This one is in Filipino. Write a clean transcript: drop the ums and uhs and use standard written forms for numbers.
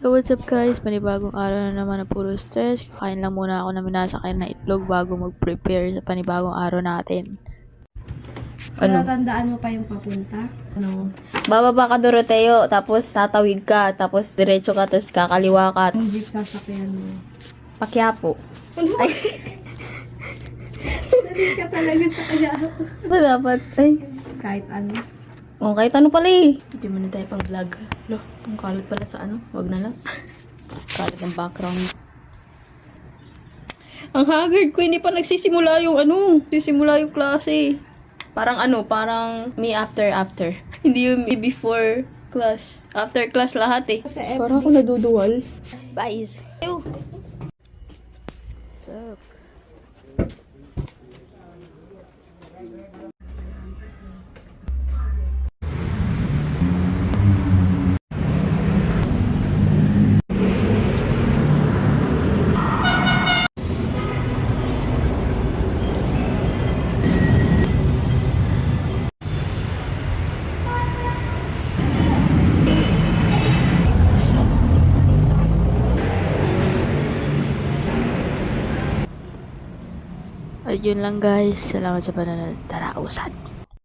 So what's up guys, panibagong araw na naman na puro stress. Kakain lang muna ako na minasakay na itlog bago mag-prepare sa panibagong araw natin. Natatandaan mo pa yung papunta? Ano? Bababa ka Doroteo, tapos tatawid ka, tapos diretso ka, tapos kakaliwa ka. Yung jeep sasakyan mo. Pakyapo. Ay! Dali ka talaga sa kaya. Ba dapat? Ay. Kahit ano. Oh, kahit ano pala eh. Hindi mo na tayo pang vlog. Lo, ang kalat pala sa ano. Wag na lang. Kalat ng background. Ang haggard ko, hindi pa nagsisimula yung ano. Sisimula yung klase. Parang ano, parang me after. Hindi yung me before class. After class lahat eh. Parang ako naduduwal. Guys. Ew. What's up? At yun lang guys. Salamat sa panonood. Tara, usad.